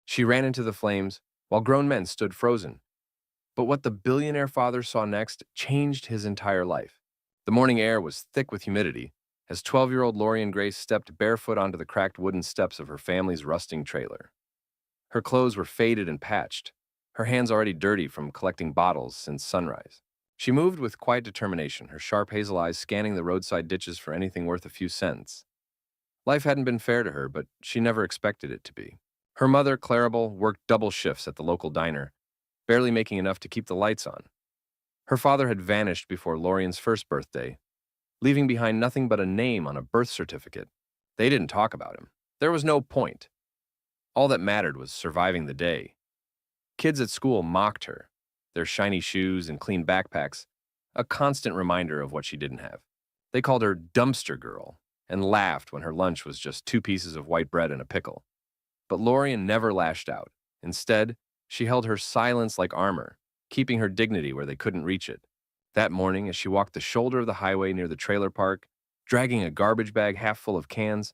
She ran into the flames, while grown men stood frozen. But what the billionaire father saw next changed his entire life. The morning air was thick with humidity as 12-year-old Lorian Grace stepped barefoot onto the cracked wooden steps of her family's rusting trailer. Her clothes were faded and patched, her hands already dirty from collecting bottles since sunrise. She moved with quiet determination, her sharp hazel eyes scanning the roadside ditches for anything worth a few cents. Life hadn't been fair to her, but she never expected it to be. Her mother, Claribel, worked double shifts at the local diner, barely making enough to keep the lights on. Her father had vanished before Lorian's first birthday, leaving behind nothing but a name on a birth certificate. They didn't talk about him. There was no point. All that mattered was surviving the day. Kids at school mocked her, their shiny shoes and clean backpacks, a constant reminder of what she didn't have. They called her dumpster girl and laughed when her lunch was just 2 pieces of white bread and a pickle. But Lorian never lashed out. Instead, she held her silence like armor, keeping her dignity where they couldn't reach it. That morning, as she walked the shoulder of the highway near the trailer park, dragging a garbage bag half full of cans,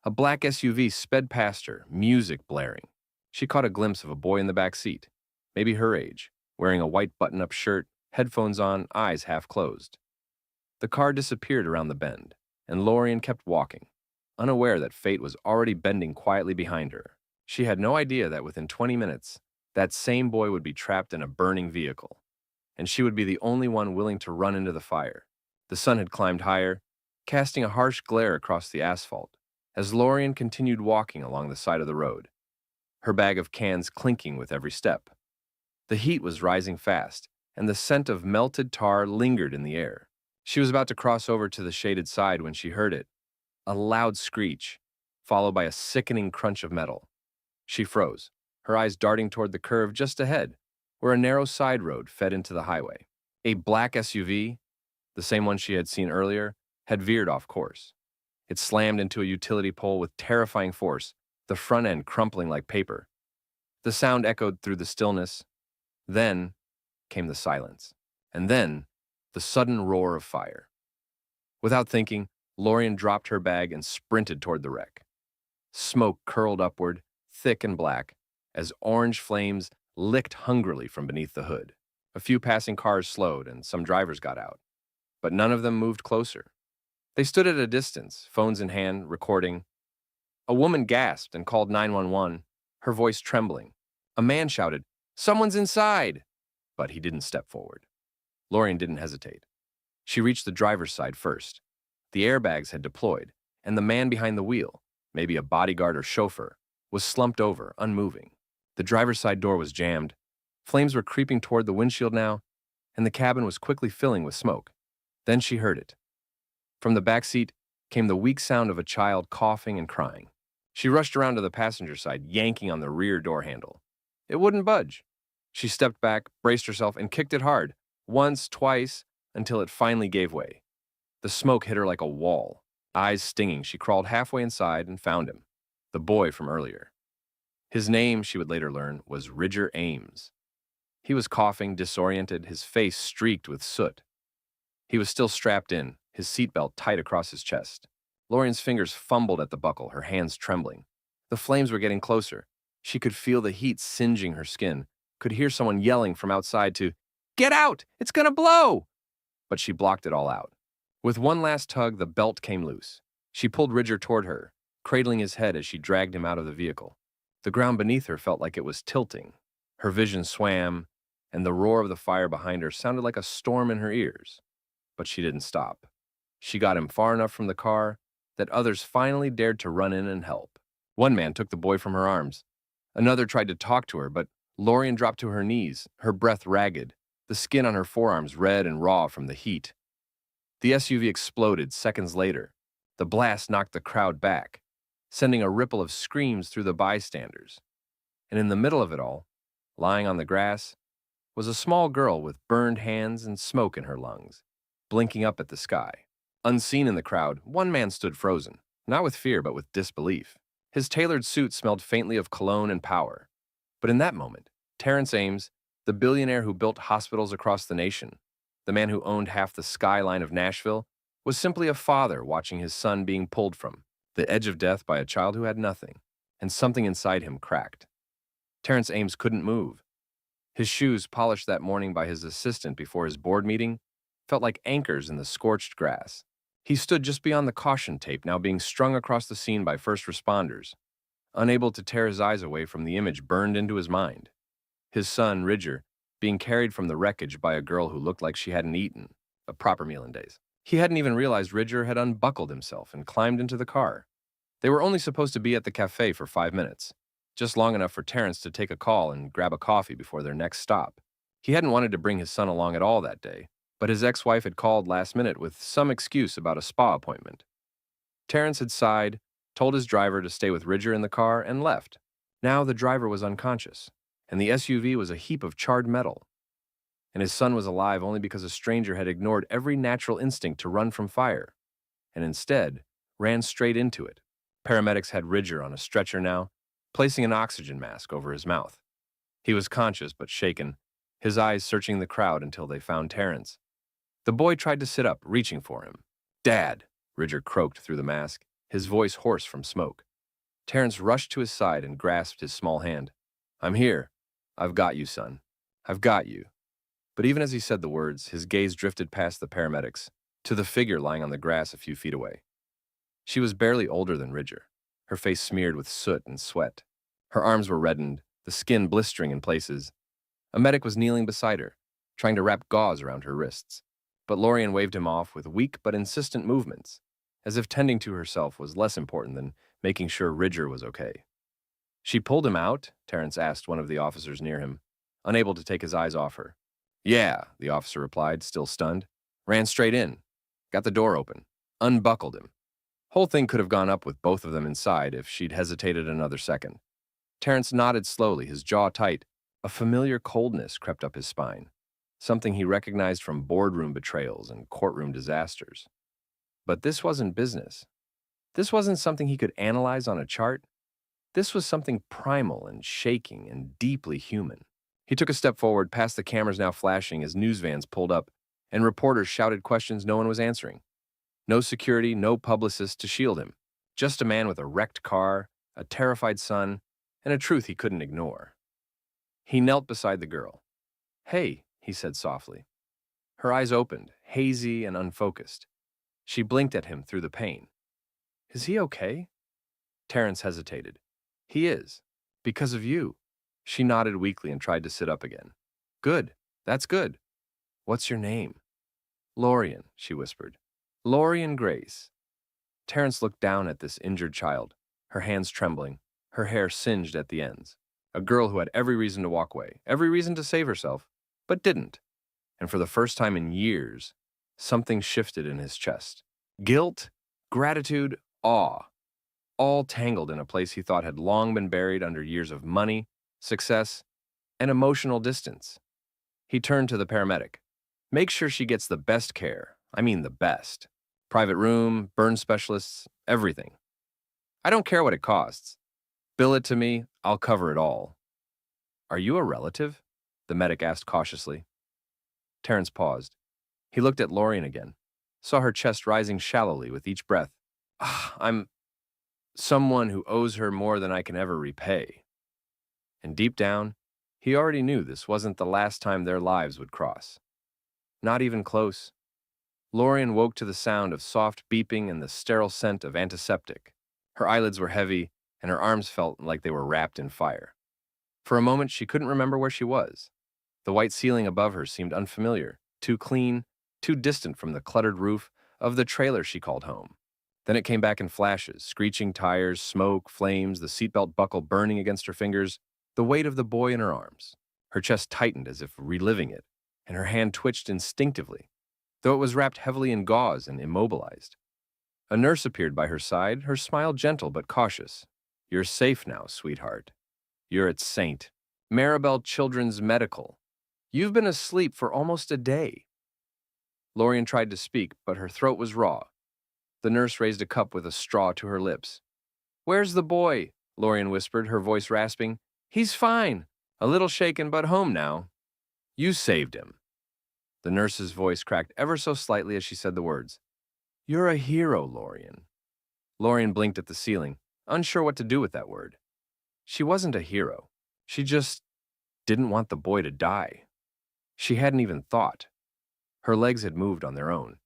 a black SUV sped past her, music blaring. She caught a glimpse of a boy in the back seat, maybe her age, wearing a white button-up shirt, headphones on, eyes half closed. The car disappeared around the bend, and Lorian kept walking, unaware that fate was already bending quietly behind her. She had no idea that within 20 minutes, that same boy would be trapped in a burning vehicle, and she would be the only one willing to run into the fire. The sun had climbed higher, casting a harsh glare across the asphalt, as Lorian continued walking along the side of the road, her bag of cans clinking with every step. The heat was rising fast, and the scent of melted tar lingered in the air. She was about to cross over to the shaded side when she heard it, a loud screech, followed by a sickening crunch of metal. She froze, her eyes darting toward the curve just ahead, where a narrow side road fed into the highway. A black SUV, the same one she had seen earlier, had veered off course. It slammed into a utility pole with terrifying force, the front end crumpling like paper. The sound echoed through the stillness. Then came the silence, and then the sudden roar of fire. Without thinking, Lorian dropped her bag and sprinted toward the wreck. Smoke curled upward, thick and black, as orange flames licked hungrily from beneath the hood. A few passing cars slowed, and some drivers got out, but none of them moved closer. They stood at a distance, phones in hand, recording. A woman gasped and called 911, her voice trembling. A man shouted, "Someone's inside!" But he didn't step forward. Lorian didn't hesitate. She reached the driver's side first. The airbags had deployed, and the man behind the wheel, maybe a bodyguard or chauffeur, was slumped over, unmoving. The driver's side door was jammed. Flames were creeping toward the windshield now, and the cabin was quickly filling with smoke. Then she heard it. From the back seat came the weak sound of a child coughing and crying. She rushed around to the passenger side, yanking on the rear door handle. It wouldn't budge. She stepped back, braced herself, and kicked it hard, once, twice, until it finally gave way. The smoke hit her like a wall. Eyes stinging, she crawled halfway inside and found him, the boy from earlier. His name, she would later learn, was Ridger Ames. He was coughing, disoriented, his face streaked with soot. He was still strapped in, his seatbelt tight across his chest. Lorian's fingers fumbled at the buckle, her hands trembling. The flames were getting closer. She could feel the heat singeing her skin, could hear someone yelling from outside to, "Get out! It's gonna blow!" But she blocked it all out. With one last tug, the belt came loose. She pulled Ridger toward her, cradling his head as she dragged him out of the vehicle. The ground beneath her felt like it was tilting. Her vision swam, and the roar of the fire behind her sounded like a storm in her ears. But she didn't stop. She got him far enough from the car that others finally dared to run in and help. One man took the boy from her arms. Another tried to talk to her, but Lorian dropped to her knees, her breath ragged, the skin on her forearms red and raw from the heat. The SUV exploded seconds later. The blast knocked the crowd back, sending a ripple of screams through the bystanders. And in the middle of it all, lying on the grass, was a small girl with burned hands and smoke in her lungs, blinking up at the sky. Unseen in the crowd, one man stood frozen, not with fear but with disbelief. His tailored suit smelled faintly of cologne and power. But in that moment, Terrence Ames, the billionaire who built hospitals across the nation, the man who owned half the skyline of Nashville, was simply a father watching his son being pulled from the edge of death by a child who had nothing, and something inside him cracked. Terrence Ames couldn't move. His shoes, polished that morning by his assistant before his board meeting, felt like anchors in the scorched grass. He stood just beyond the caution tape now being strung across the scene by first responders, unable to tear his eyes away from the image burned into his mind. His son, Ridger, being carried from the wreckage by a girl who looked like she hadn't eaten a proper meal in days. He hadn't even realized Ridger had unbuckled himself and climbed into the car. They were only supposed to be at the cafe for 5 minutes, just long enough for Terrence to take a call and grab a coffee before their next stop. He hadn't wanted to bring his son along at all that day, but his ex-wife had called last minute with some excuse about a spa appointment. Terrence had sighed, told his driver to stay with Ridger in the car, and left. Now the driver was unconscious, and the SUV was a heap of charred metal. And his son was alive only because a stranger had ignored every natural instinct to run from fire, and instead ran straight into it. Paramedics had Ridger on a stretcher now, placing an oxygen mask over his mouth. He was conscious but shaken, his eyes searching the crowd until they found Terrence. The boy tried to sit up, reaching for him. "Dad," Ridger croaked through the mask, his voice hoarse from smoke. Terrence rushed to his side and grasped his small hand. "I'm here. I've got you, son. I've got you." But even as he said the words, his gaze drifted past the paramedics to the figure lying on the grass a few feet away. She was barely older than Ridger, her face smeared with soot and sweat. Her arms were reddened, the skin blistering in places. A medic was kneeling beside her, trying to wrap gauze around her wrists. But Lorien waved him off with weak but insistent movements, as if tending to herself was less important than making sure Ridger was okay. "She pulled him out?" Terrence asked one of the officers near him, unable to take his eyes off her. "Yeah," the officer replied, still stunned. "Ran straight in. Got the door open. Unbuckled him. Whole thing could have gone up with both of them inside if she'd hesitated another second." Terrence nodded slowly, his jaw tight. A familiar coldness crept up his spine, something he recognized from boardroom betrayals and courtroom disasters. But this wasn't business. This wasn't something he could analyze on a chart. This was something primal and shaking and deeply human. He took a step forward, past the cameras now flashing as news vans pulled up, and reporters shouted questions no one was answering. No security, no publicist to shield him. Just a man with a wrecked car, a terrified son, and a truth he couldn't ignore. He knelt beside the girl. "Hey," he said softly. Her eyes opened, hazy and unfocused. She blinked at him through the pain. "Is he okay?" Terrence hesitated. "He is. Because of you." She nodded weakly and tried to sit up again. "Good. That's good. What's your name?" "Lorien," she whispered. "Lorien Grace." Terrence looked down at this injured child, her hands trembling, her hair singed at the ends. A girl who had every reason to walk away, every reason to save herself, but didn't. And for the first time in years, something shifted in his chest. Guilt, gratitude, awe, all tangled in a place he thought had long been buried under years of money, success, and emotional distance. He turned to the paramedic. "Make sure she gets the best care. I mean the best. Private room, burn specialists, everything. I don't care what it costs. Bill it to me, I'll cover it all." "Are you a relative?" the medic asked cautiously. Terrence paused. He looked at Lorien again, saw her chest rising shallowly with each breath. I'm someone who owes her more than I can ever repay." And deep down, he already knew this wasn't the last time their lives would cross. Not even close. Lorien woke to the sound of soft beeping and the sterile scent of antiseptic. Her eyelids were heavy, and her arms felt like they were wrapped in fire. For a moment, she couldn't remember where she was. The white ceiling above her seemed unfamiliar, too clean, too distant from the cluttered roof of the trailer she called home. Then it came back in flashes, screeching tires, smoke, flames, the seatbelt buckle burning against her fingers, the weight of the boy in her arms. Her chest tightened as if reliving it, and her hand twitched instinctively, though it was wrapped heavily in gauze and immobilized. A nurse appeared by her side, her smile gentle but cautious. "You're safe now, sweetheart. You're at St. Maribel Children's Medical. You've been asleep for almost a day." Lorien tried to speak, but her throat was raw. The nurse raised a cup with a straw to her lips. "Where's the boy?" Lorien whispered, her voice rasping. "He's fine. A little shaken, but home now." "You saved him." The nurse's voice cracked ever so slightly as she said the words. "You're a hero, Lorien." Lorien blinked at the ceiling, unsure what to do with that word. She wasn't a hero. She just didn't want the boy to die. She hadn't even thought. Her legs had moved on their own.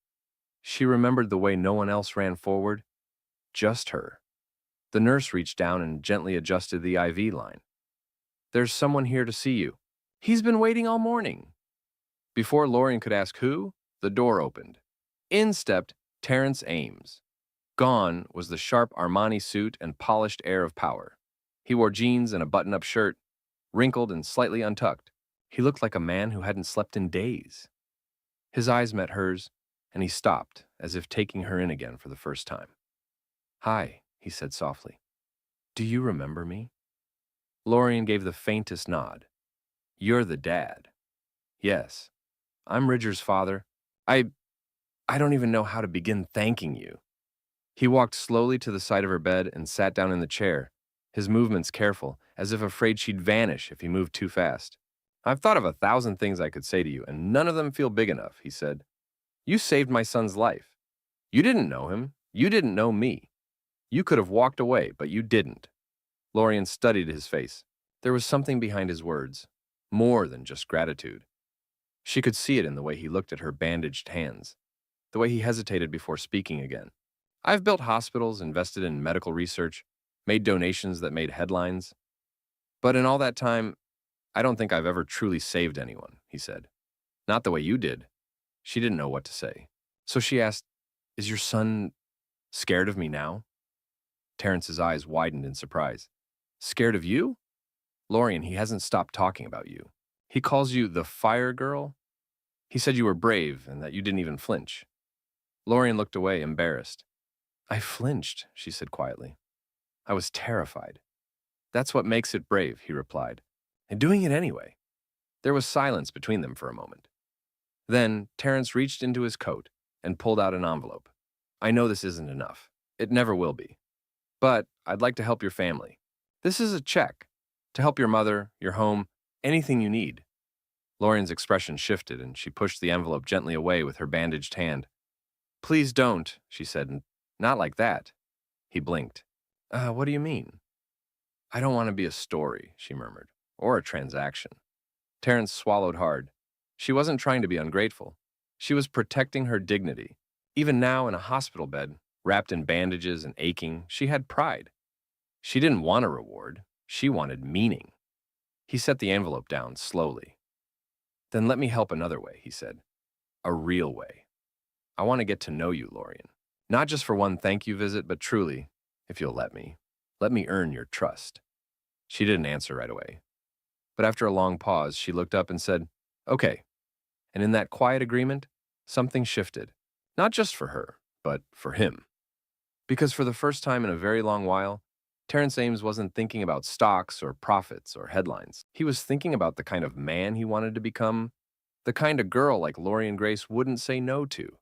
She remembered the way no one else ran forward, just her. The nurse reached down and gently adjusted the IV line. "There's someone here to see you. He's been waiting all morning." Before Lorien could ask who, the door opened. In stepped Terrence Ames. Gone was the sharp Armani suit and polished air of power. He wore jeans and a button-up shirt, wrinkled and slightly untucked. He looked like a man who hadn't slept in days. His eyes met hers, and he stopped, as if taking her in again for the first time. "Hi," he said softly. "Do you remember me?" Lorien gave the faintest nod. "You're the dad." "Yes, I'm Ridger's father. I I don't even know how to begin thanking you." He walked slowly to the side of her bed and sat down in the chair, his movements careful, as if afraid she'd vanish if he moved too fast. "I've thought of 1,000 things I could say to you, and none of them feel big enough," he said. "You saved my son's life. You didn't know him. You didn't know me. You could have walked away, but you didn't." Lorien studied his face. There was something behind his words, more than just gratitude. She could see it in the way he looked at her bandaged hands, the way he hesitated before speaking again. "I've built hospitals, invested in medical research, made donations that made headlines. But in all that time, I don't think I've ever truly saved anyone," he said. "Not the way you did." She didn't know what to say. So she asked, "Is your son scared of me now?" Terrence's eyes widened in surprise. "Scared of you?" "Lorien, he hasn't stopped talking about you. He calls you the fire girl. He said you were brave and that you didn't even flinch." Lorien looked away, embarrassed. "I flinched," she said quietly. "I was terrified." "That's what makes it brave," he replied. "And doing it anyway." There was silence between them for a moment. Then Terrence reached into his coat and pulled out an envelope. "I know this isn't enough. It never will be. But I'd like to help your family. This is a check to help your mother, your home, anything you need." Lorien's expression shifted, and she pushed the envelope gently away with her bandaged hand. "Please don't," she said. "Not like that." He blinked. What do you mean?" "I don't want to be a story," she murmured, "or a transaction." Terrence swallowed hard. She wasn't trying to be ungrateful. She was protecting her dignity. Even now, in a hospital bed, wrapped in bandages and aching, she had pride. She didn't want a reward. She wanted meaning. He set the envelope down slowly. "Then let me help another way," he said. "A real way. I want to get to know you, Lorien. Not just for one thank you visit, but truly, if you'll let me. Let me earn your trust." She didn't answer right away. But after a long pause, she looked up and said, "Okay." And in that quiet agreement, something shifted. Not just for her, but for him. Because for the first time in a very long while, Terrence Ames wasn't thinking about stocks or profits or headlines. He was thinking about the kind of man he wanted to become, the kind of girl like Lorien Grace wouldn't say no to.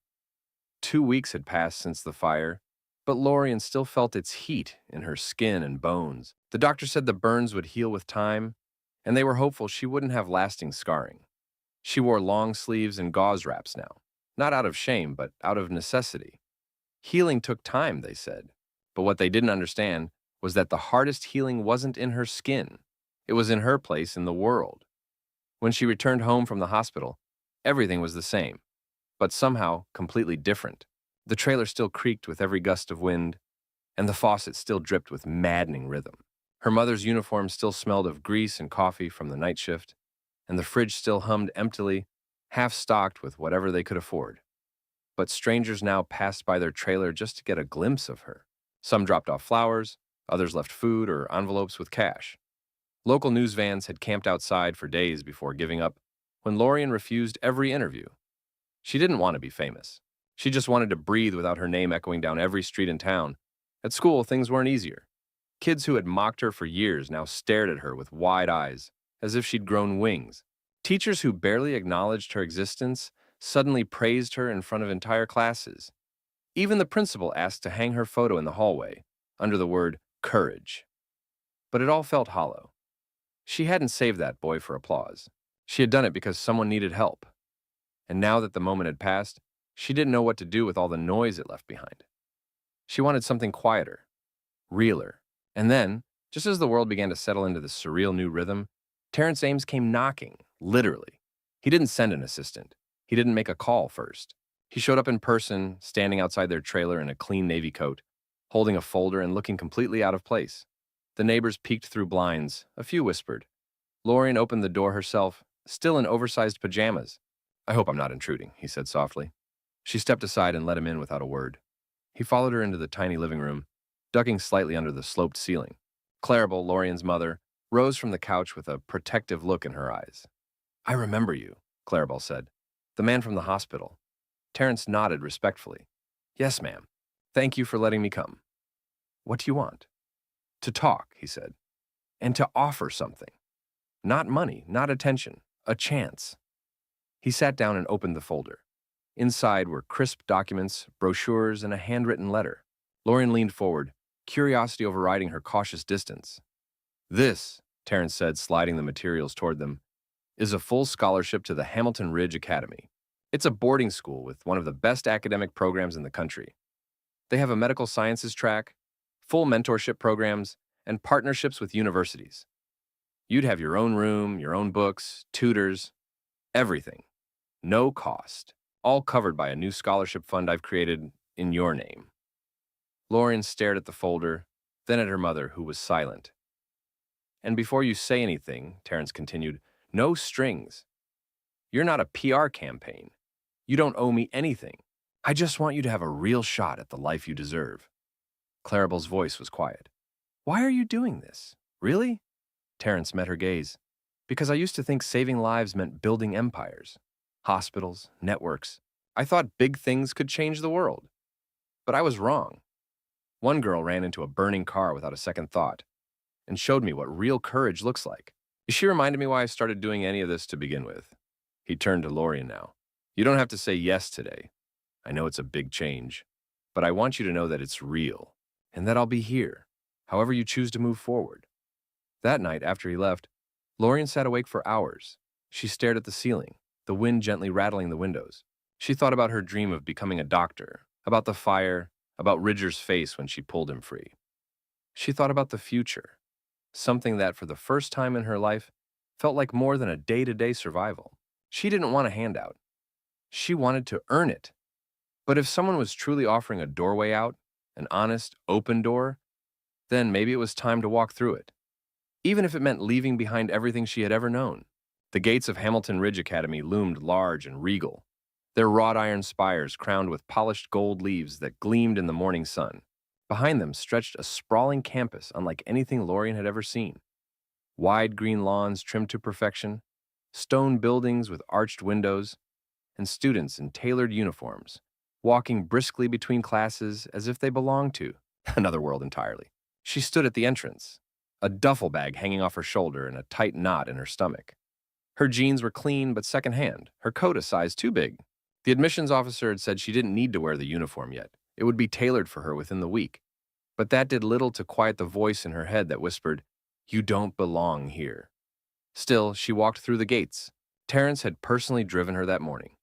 2 weeks had passed since the fire, but Lorien still felt its heat in her skin and bones. The doctor said the burns would heal with time, and they were hopeful she wouldn't have lasting scarring. She wore long sleeves and gauze wraps now, not out of shame, but out of necessity. Healing took time, they said, but what they didn't understand was that the hardest healing wasn't in her skin. It was in her place in the world. When she returned home from the hospital, everything was the same, but somehow completely different. The trailer still creaked with every gust of wind, and the faucet still dripped with maddening rhythm. Her mother's uniform still smelled of grease and coffee from the night shift, and the fridge still hummed emptily, half-stocked with whatever they could afford. But strangers now passed by their trailer just to get a glimpse of her. Some dropped off flowers, others left food or envelopes with cash. Local news vans had camped outside for days before giving up when Lorien refused every interview. She didn't want to be famous. She just wanted to breathe without her name echoing down every street in town. At school, things weren't easier. Kids who had mocked her for years now stared at her with wide eyes, as if she'd grown wings. Teachers who barely acknowledged her existence suddenly praised her in front of entire classes. Even the principal asked to hang her photo in the hallway, under the word courage. But it all felt hollow. She hadn't saved that boy for applause. She had done it because someone needed help. And now that the moment had passed, she didn't know what to do with all the noise it left behind. She wanted something quieter, realer. And then, just as the world began to settle into this surreal new rhythm, Terrence Ames came knocking, literally. He didn't send an assistant. He didn't make a call first. He showed up in person, standing outside their trailer in a clean navy coat, holding a folder and looking completely out of place. The neighbors peeked through blinds. A few whispered. Lorien opened the door herself, still in oversized pajamas. "I hope I'm not intruding," he said softly. She stepped aside and let him in without a word. He followed her into the tiny living room, ducking slightly under the sloped ceiling. Claribel, Lorien's mother, rose from the couch with a protective look in her eyes. "I remember you," Claribel said. "The man from the hospital." Terrence nodded respectfully. "Yes, ma'am. Thank you for letting me come." "What do you want?" "To talk," he said, "and to offer something. Not money, not attention, a chance." He sat down and opened the folder. Inside were crisp documents, brochures, and a handwritten letter. Lorien leaned forward, curiosity overriding her cautious distance. "This," Terrence said, sliding the materials toward them, "is a full scholarship to the Hamilton Ridge Academy. It's a boarding school with one of the best academic programs in the country. They have a medical sciences track, full mentorship programs, and partnerships with universities. You'd have your own room, your own books, tutors, everything. No cost. All covered by a new scholarship fund I've created in your name." Lorien stared at the folder, then at her mother, who was silent. "And before you say anything," Terrence continued, "no strings. You're not a PR campaign. You don't owe me anything. I just want you to have a real shot at the life you deserve." Claribel's voice was quiet. "Why are you doing this? Really?" Terrence met her gaze. "Because I used to think saving lives meant building empires. Hospitals, networks. I thought big things could change the world. But I was wrong. One girl ran into a burning car without a second thought and showed me what real courage looks like. She reminded me why I started doing any of this to begin with." He turned to Lorien now. "You don't have to say yes today. I know it's a big change, but I want you to know that it's real and that I'll be here, however you choose to move forward." That night, after he left, Lorien sat awake for hours. She stared at the ceiling, the wind gently rattling the windows. She thought about her dream of becoming a doctor, about the fire, about Ridger's face when she pulled him free. She thought about the future, something that, for the first time in her life, felt like more than a day-to-day survival. She didn't want a handout. She wanted to earn it. But if someone was truly offering a doorway out, an honest, open door, then maybe it was time to walk through it. Even if it meant leaving behind everything she had ever known. The gates of Hamilton Ridge Academy loomed large and regal, their wrought iron spires crowned with polished gold leaves that gleamed in the morning sun. Behind them stretched a sprawling campus unlike anything Lorien had ever seen. Wide green lawns trimmed to perfection, stone buildings with arched windows, and students in tailored uniforms, walking briskly between classes as if they belonged to another world entirely. She stood at the entrance, a duffel bag hanging off her shoulder and a tight knot in her stomach. Her jeans were clean but secondhand, her coat a size too big. The admissions officer had said she didn't need to wear the uniform yet. It would be tailored for her within the week. But that did little to quiet the voice in her head that whispered, "You don't belong here." Still, she walked through the gates. Terrence had personally driven her that morning.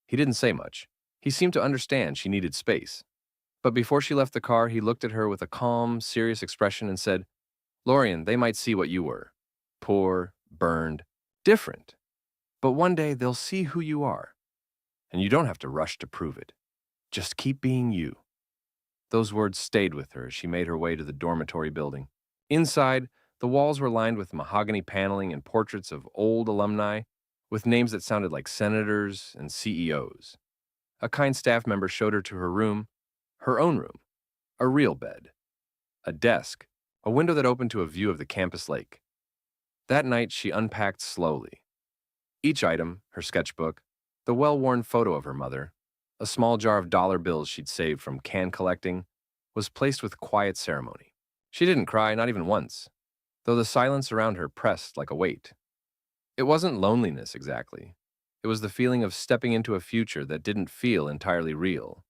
He didn't say much. He seemed to understand she needed space. But before she left the car, he looked at her with a calm, serious expression and said, "Lorien, they might see what you were. Poor, burned, different. But one day they'll see who you are. And you don't have to rush to prove it. Just keep being you." Those words stayed with her as she made her way to the dormitory building. Inside, the walls were lined with mahogany paneling and portraits of old alumni with names that sounded like senators and CEOs. A kind staff member showed her to her own room, a real bed, a desk, a window that opened to a view of the campus lake. That night, she unpacked slowly. Each item, her sketchbook, the well-worn photo of her mother, a small jar of dollar bills she'd saved from can collecting, was placed with quiet ceremony. She didn't cry, not even once, though the silence around her pressed like a weight. It wasn't loneliness exactly. It was the feeling of stepping into a future that didn't feel entirely real.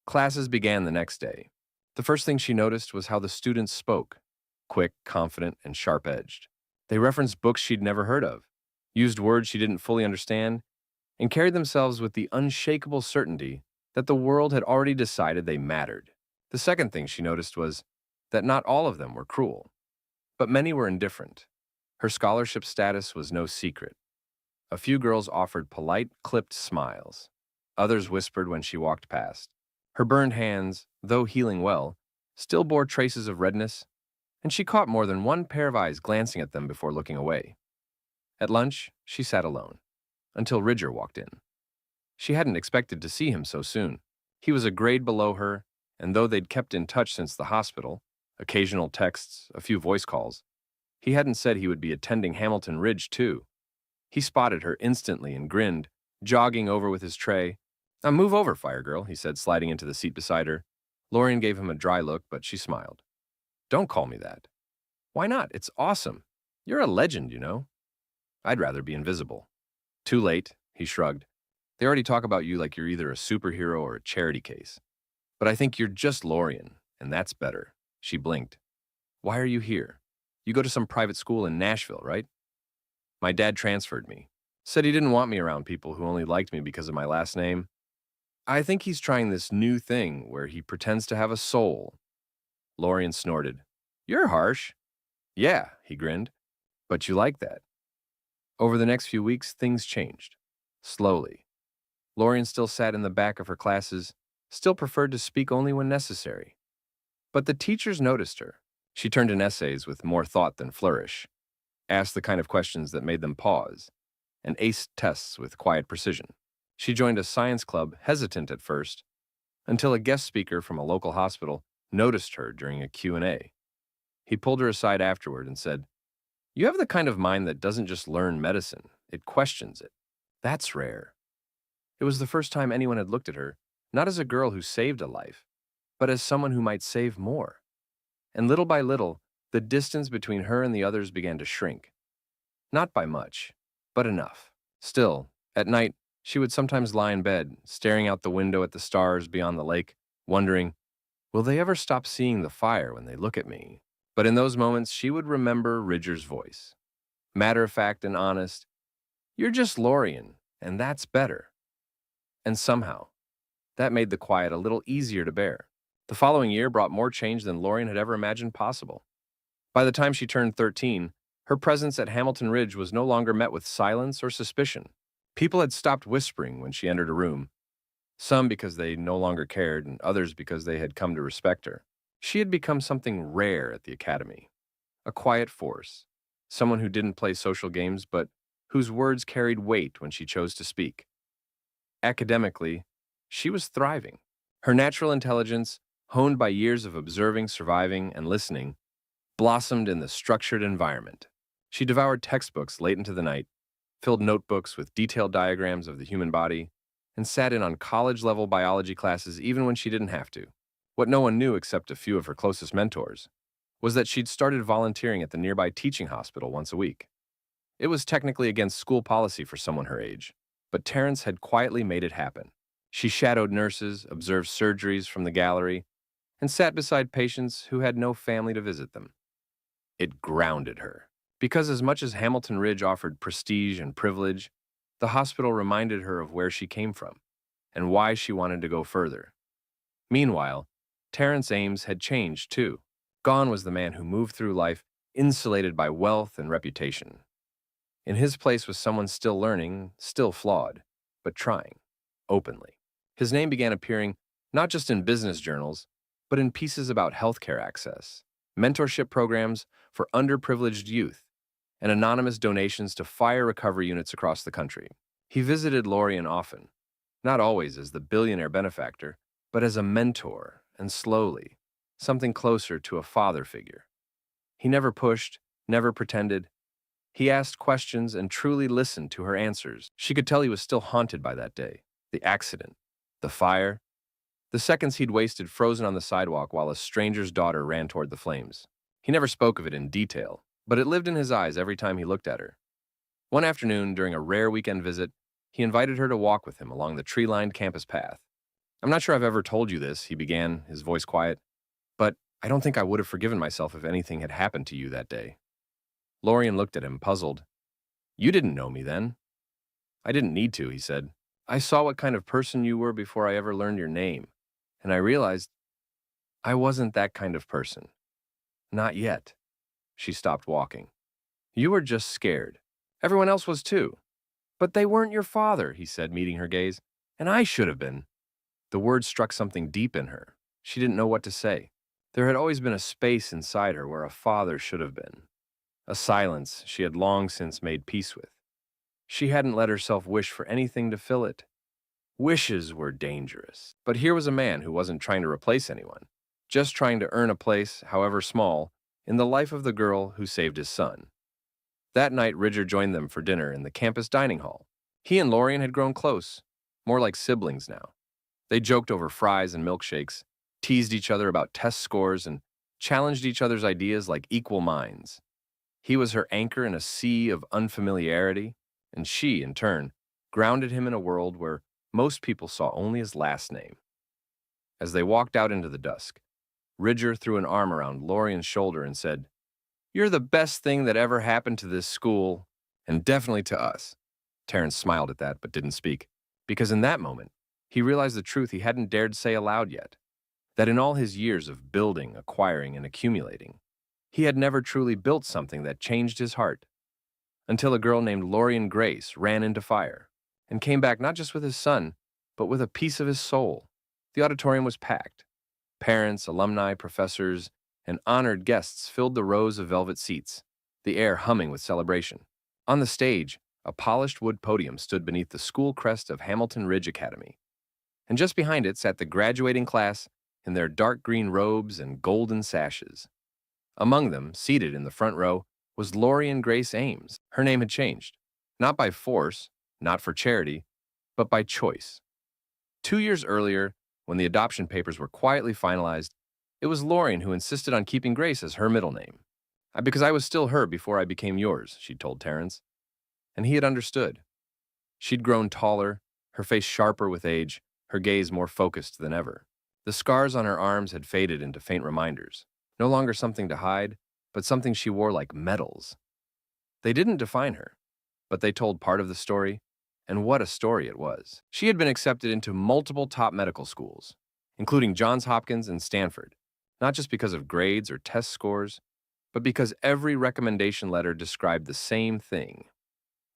Classes began the next day. The first thing she noticed was how the students spoke, quick, confident, and sharp-edged. They referenced books she'd never heard of, used words she didn't fully understand, and carried themselves with the unshakable certainty that the world had already decided they mattered. The second thing she noticed was that not all of them were cruel, but many were indifferent. Her scholarship status was no secret. A few girls offered polite, clipped smiles. Others whispered when she walked past. Her burned hands, though healing well, still bore traces of redness, and she caught more than one pair of eyes glancing at them before looking away. At lunch, she sat alone, until Ridger walked in. She hadn't expected to see him so soon. He was a grade below her, and though they'd kept in touch since the hospital, occasional texts, a few voice calls, he hadn't said he would be attending Hamilton Ridge, too. He spotted her instantly and grinned, jogging over with his tray. "Now move over, Fire Girl," he said, sliding into the seat beside her. Lorian gave him a dry look, but she smiled. "Don't call me that." "Why not? It's awesome. You're a legend, you know." "I'd rather be invisible." "Too late," he shrugged. "They already talk about you like you're either a superhero or a charity case. But I think you're just Lorian, and that's better." She blinked. "Why are you here? You go to some private school in Nashville, right?" "My dad transferred me. Said he didn't want me around people who only liked me because of my last name. I think he's trying this new thing where he pretends to have a soul." Lorian snorted. "You're harsh." "Yeah," he grinned. "But you like that." Over the next few weeks, things changed. Slowly. Lorian still sat in the back of her classes, still preferred to speak only when necessary. But the teachers noticed her. She turned in essays with more thought than flourish, asked the kind of questions that made them pause, and aced tests with quiet precision. She joined a science club, hesitant at first, until a guest speaker from a local hospital noticed her during a Q&A. He pulled her aside afterward and said, "You have the kind of mind that doesn't just learn medicine, it questions it. That's rare." It was the first time anyone had looked at her, not as a girl who saved a life, but as someone who might save more. And little by little, the distance between her and the others began to shrink. Not by much, but enough. Still, at night, she would sometimes lie in bed, staring out the window at the stars beyond the lake, wondering, will they ever stop seeing the fire when they look at me? But in those moments, she would remember Ridger's voice. Matter of fact and honest, "You're just Lorian, and that's better." And somehow, that made the quiet a little easier to bear. The following year brought more change than Lorian had ever imagined possible. By the time she turned 13, her presence at Hamilton Ridge was no longer met with silence or suspicion. People had stopped whispering when she entered a room, some because they no longer cared, and others because they had come to respect her. She had become something rare at the academy, a quiet force, someone who didn't play social games but whose words carried weight when she chose to speak. Academically, she was thriving. Her natural intelligence, honed by years of observing, surviving, and listening, blossomed in the structured environment. She devoured textbooks late into the night, filled notebooks with detailed diagrams of the human body, and sat in on college-level biology classes even when she didn't have to. What no one knew except a few of her closest mentors was that she'd started volunteering at the nearby teaching hospital once a week. It was technically against school policy for someone her age, but Terrence had quietly made it happen. She shadowed nurses, observed surgeries from the gallery, and sat beside patients who had no family to visit them. It grounded her. Because as much as Hamilton Ridge offered prestige and privilege, the hospital reminded her of where she came from and why she wanted to go further. Meanwhile, Terrence Ames had changed too. Gone was the man who moved through life insulated by wealth and reputation. In his place was someone still learning, still flawed, but trying, openly. His name began appearing not just in business journals, but in pieces about healthcare access, mentorship programs for underprivileged youth, and anonymous donations to fire recovery units across the country. He visited Lorian often, not always as the billionaire benefactor, but as a mentor, and slowly, something closer to a father figure. He never pushed, never pretended. He asked questions and truly listened to her answers. She could tell he was still haunted by that day, the accident, the fire, the seconds he'd wasted frozen on the sidewalk while a stranger's daughter ran toward the flames. He never spoke of it in detail, but it lived in his eyes every time he looked at her. One afternoon, during a rare weekend visit, he invited her to walk with him along the tree-lined campus path. "I'm not sure I've ever told you this," he began, his voice quiet, "but I don't think I would have forgiven myself if anything had happened to you that day." Lorian looked at him, puzzled. "You didn't know me then." "I didn't need to," he said. "I saw what kind of person you were before I ever learned your name, and I realized I wasn't that kind of person. Not yet." She stopped walking. You were just scared. Everyone else was too. But they weren't your father, he said, meeting her gaze. And I should have been. The words struck something deep in her. She didn't know what to say. There had always been a space inside her where a father should have been. A silence she had long since made peace with. She hadn't let herself wish for anything to fill it. Wishes were dangerous. But here was a man who wasn't trying to replace anyone, just trying to earn a place, however small, in the life of the girl who saved his son. That night, Ridger joined them for dinner in the campus dining hall. He and Lorien had grown close, more like siblings now. They joked over fries and milkshakes, teased each other about test scores, and challenged each other's ideas like equal minds. He was her anchor in a sea of unfamiliarity, and she, in turn, grounded him in a world where most people saw only his last name. As they walked out into the dusk, Ridger threw an arm around Lorien's shoulder and said, "You're the best thing that ever happened to this school, and definitely to us." Terrence smiled at that but didn't speak, because in that moment, he realized the truth he hadn't dared say aloud yet, that in all his years of building, acquiring, and accumulating, he had never truly built something that changed his heart, until a girl named Lorien Grace ran into fire and came back not just with his son, but with a piece of his soul. The auditorium was packed. Parents, alumni, professors, and honored guests filled the rows of velvet seats, the air humming with celebration. On the stage, a polished wood podium stood beneath the school crest of Hamilton Ridge Academy, and just behind it sat the graduating class in their dark green robes and golden sashes. Among them, seated in the front row, was Lorien Grace Ames. Her name had changed, not by force, not for charity, but by choice. 2 years earlier, when the adoption papers were quietly finalized, it was Lorien who insisted on keeping Grace as her middle name. Because I was still her before I became yours," she'd told Terrence. And he had understood. She'd grown taller, her face sharper with age, her gaze more focused than ever. The scars on her arms had faded into faint reminders, no longer something to hide, but something she wore like medals. They didn't define her, but they told part of the story, and what a story it was. She had been accepted into multiple top medical schools, including Johns Hopkins and Stanford, not just because of grades or test scores, but because every recommendation letter described the same thing.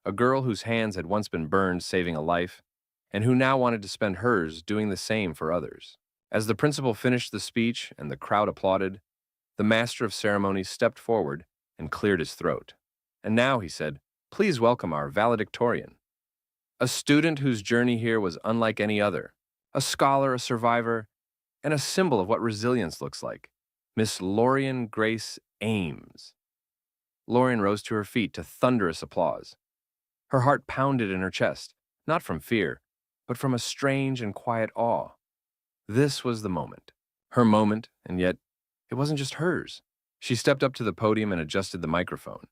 A girl whose hands had once been burned saving a life, and who now wanted to spend hers doing the same for others. As the principal finished the speech and the crowd applauded, the master of ceremonies stepped forward and cleared his throat. "And now," he said, "please welcome our valedictorian. A student whose journey here was unlike any other, a scholar, a survivor, and a symbol of what resilience looks like, Miss Lorien Grace Ames." Lorien rose to her feet to thunderous applause. Her heart pounded in her chest, not from fear, but from a strange and quiet awe. This was the moment. Her moment, and yet it wasn't just hers. She stepped up to the podium and adjusted the microphone.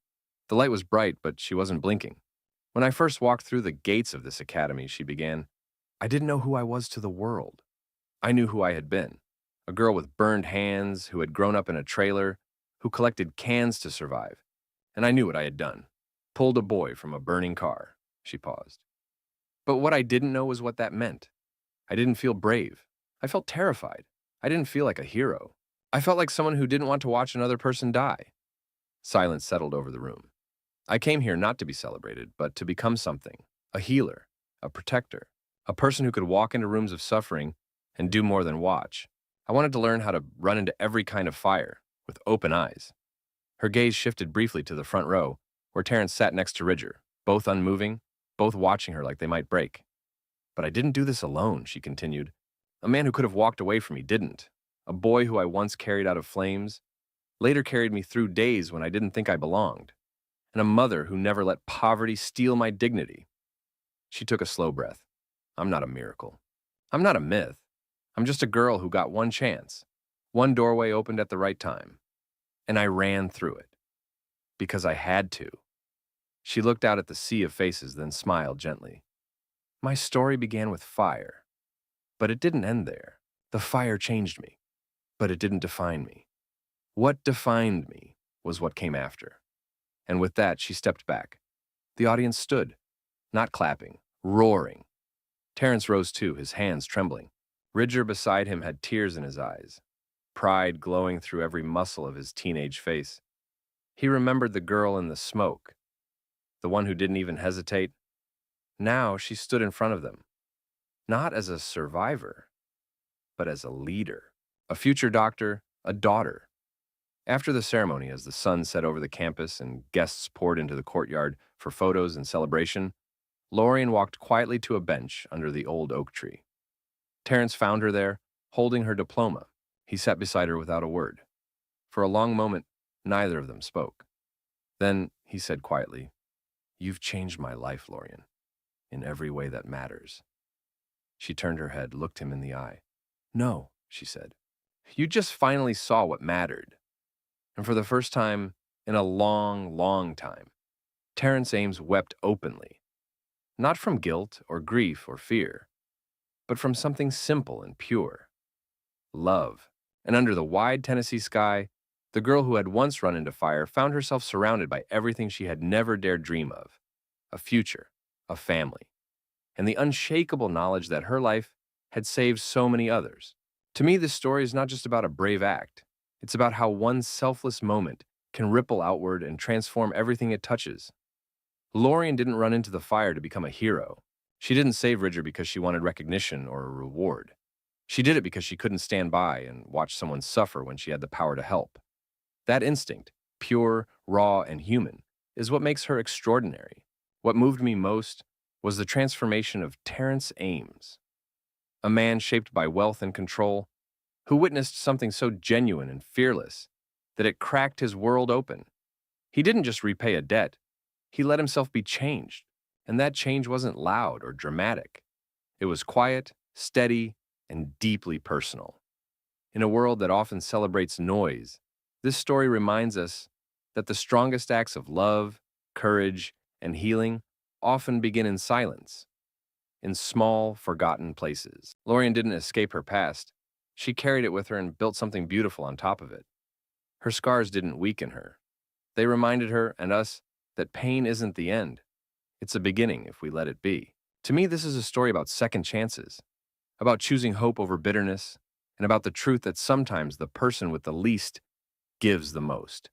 The light was bright, but she wasn't blinking. "When I first walked through the gates of this academy," she began, "I didn't know who I was to the world. I knew who I had been. A girl with burned hands who had grown up in a trailer, who collected cans to survive. And I knew what I had done. Pulled a boy from a burning car." She paused. "But what I didn't know was what that meant. I didn't feel brave. I felt terrified. I didn't feel like a hero. I felt like someone who didn't want to watch another person die." Silence settled over the room. "I came here not to be celebrated, but to become something. A healer, a protector, a person who could walk into rooms of suffering and do more than watch. I wanted to learn how to run into every kind of fire, with open eyes." Her gaze shifted briefly to the front row, where Terrence sat next to Ridger, both unmoving, both watching her like they might break. "But I didn't do this alone," she continued. "A man who could have walked away from me didn't. A boy who I once carried out of flames, later carried me through days when I didn't think I belonged. And a mother who never let poverty steal my dignity." She took a slow breath. "I'm not a miracle. I'm not a myth. I'm just a girl who got one chance. One doorway opened at the right time. And I ran through it. Because I had to." She looked out at the sea of faces, then smiled gently. "My story began with fire. But it didn't end there. The fire changed me. But it didn't define me. What defined me was what came after." And with that, she stepped back. The audience stood, not clapping, roaring. Terrence rose too, his hands trembling. Ridger beside him had tears in his eyes, pride glowing through every muscle of his teenage face. He remembered the girl in the smoke, the one who didn't even hesitate. Now she stood in front of them, not as a survivor, but as a leader, a future doctor, a daughter. After the ceremony, as the sun set over the campus and guests poured into the courtyard for photos and celebration, Lorian walked quietly to a bench under the old oak tree. Terrence found her there, holding her diploma. He sat beside her without a word. For a long moment, neither of them spoke. Then he said quietly, "You've changed my life, Lorian, in every way that matters." She turned her head, looked him in the eye. "No," she said. "You just finally saw what mattered." And for the first time in a long, long time, Terrence Ames wept openly, not from guilt or grief or fear, but from something simple and pure: love. And under the wide Tennessee sky, the girl who had once run into fire found herself surrounded by everything she had never dared dream of: a future, a family, and the unshakable knowledge that her life had saved so many others. To me, this story is not just about a brave act. It's about how one selfless moment can ripple outward and transform everything it touches. Lorian didn't run into the fire to become a hero. She didn't save Ridger because she wanted recognition or a reward. She did it because she couldn't stand by and watch someone suffer when she had the power to help. That instinct, pure, raw, and human, is what makes her extraordinary. What moved me most was the transformation of Terrence Ames, a man shaped by wealth and control, who witnessed something so genuine and fearless that it cracked his world open. He didn't just repay a debt, he let himself be changed, and that change wasn't loud or dramatic. It was quiet, steady, and deeply personal. In a world that often celebrates noise, this story reminds us that the strongest acts of love, courage, and healing often begin in silence, in small, forgotten places. Lorian didn't escape her past. She carried it with her and built something beautiful on top of it. Her scars didn't weaken her. They reminded her and us that pain isn't the end. It's a beginning if we let it be. To me, this is a story about second chances, about choosing hope over bitterness, and about the truth that sometimes the person with the least gives the most.